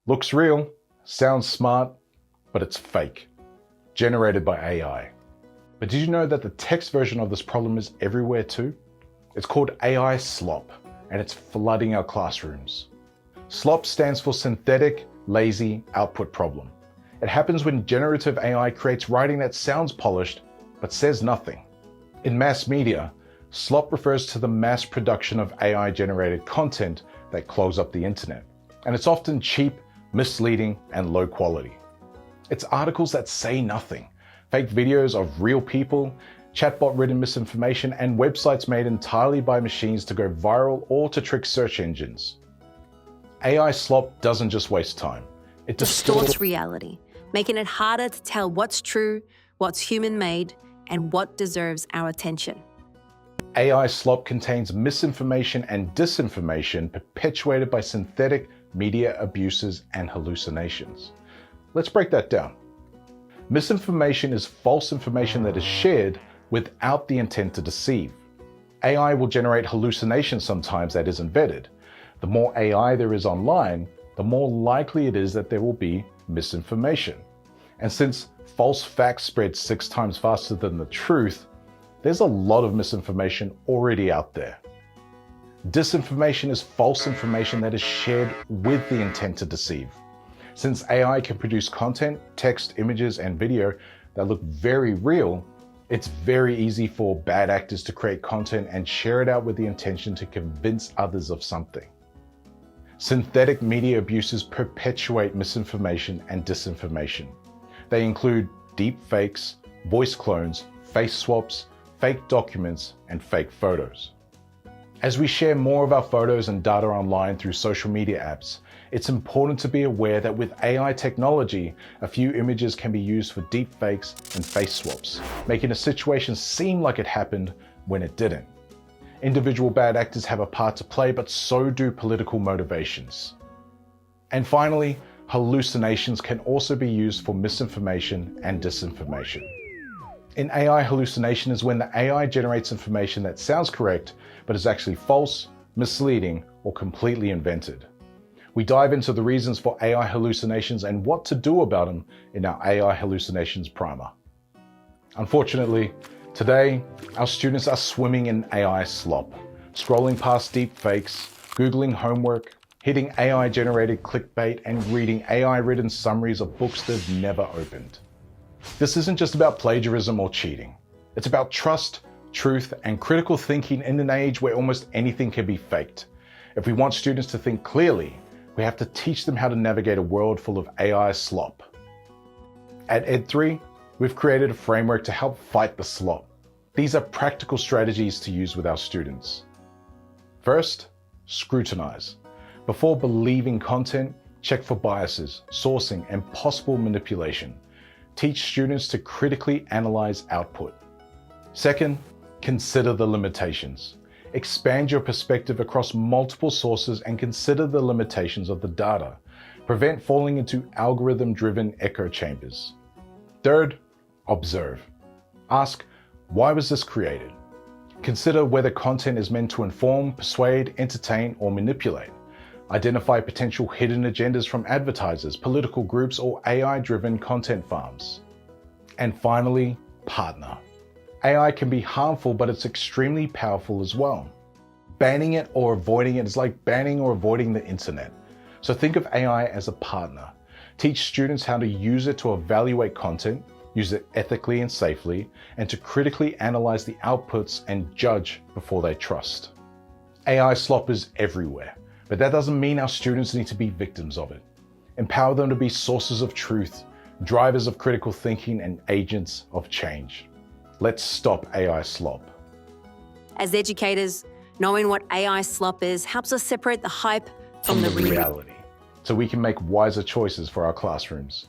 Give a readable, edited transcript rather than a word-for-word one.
Looks real, sounds smart, but it's fake, generated by AI. But did you know that the text version of this problem is everywhere too? It's called AI SLOP, and it's flooding our classrooms. SLOP stands for synthetic, lazy output problem. It happens when generative AI creates writing that sounds polished, but says nothing. In mass media, SLOP refers to the mass production of AI-generated content that clogs up the internet. And it's often cheap, misleading, and low quality. It's articles that say nothing, fake videos of real people, chatbot-written misinformation, and websites made entirely by machines to go viral or to trick search engines. AI SLOP doesn't just waste time. It distorts reality, making it harder to tell what's true, what's human-made, and what deserves our attention. AI SLOP contains misinformation and disinformation perpetuated by synthetic media abuses and hallucinations. Let's break that down. Misinformation is false information that is shared without the intent to deceive. AI will generate hallucinations sometimes that isn't vetted. The more AI there is online, the more likely it is that there will be misinformation. And since false facts spread 6 times faster than the truth, there's a lot of misinformation already out there. Disinformation is false information that is shared with the intent to deceive. Since AI can produce content, text, images, and video that look very real, it's very easy for bad actors to create content and share it out with the intention to convince others of something. Synthetic media abuses perpetuate misinformation and disinformation. They include deepfakes, voice clones, face swaps, fake documents, and fake photos. As we share more of our photos and data online through social media apps, it's important to be aware that with AI technology, a few images can be used for deepfakes and face swaps, making a situation seem like it happened when it didn't. Individual bad actors have a part to play, but so do political motivations. And finally, hallucinations can also be used for misinformation and disinformation. In AI, hallucination is when the AI generates information that sounds correct, but is actually false, misleading, or completely invented. We dive into the reasons for AI hallucinations and what to do about them in our AI hallucinations primer. Unfortunately, today, our students are swimming in AI SLOP, scrolling past deepfakes, Googling homework, hitting AI-generated clickbait, and reading AI-written summaries of books they've never opened. This isn't just about plagiarism or cheating. It's about trust, truth, and critical thinking in an age where almost anything can be faked. If we want students to think clearly, we have to teach them how to navigate a world full of AI SLOP. At Ed3, we've created a framework to help fight the SLOP. These are practical strategies to use with our students. First, scrutinize. Before believing content, check for biases, sourcing, and possible manipulation. Teach students to critically analyze output. Second, consider the limitations. Expand your perspective across multiple sources and consider the limitations of the data. Prevent falling into algorithm-driven echo chambers. Third, observe. Ask, why was this created? Consider whether content is meant to inform, persuade, entertain, or manipulate. Identify potential hidden agendas from advertisers, political groups, or AI-driven content farms. And finally, partner. AI can be harmful, but it's extremely powerful as well. Banning it or avoiding it is like banning or avoiding the internet. So think of AI as a partner. Teach students how to use it to evaluate content, use it ethically and safely, and to critically analyze the outputs and judge before they trust. AI SLOP is everywhere, but that doesn't mean our students need to be victims of it. Empower them to be sources of truth, drivers of critical thinking, and agents of change. Let's stop AI SLOP. As educators, knowing what AI SLOP is helps us separate the hype from the reality, so we can make wiser choices for our classrooms.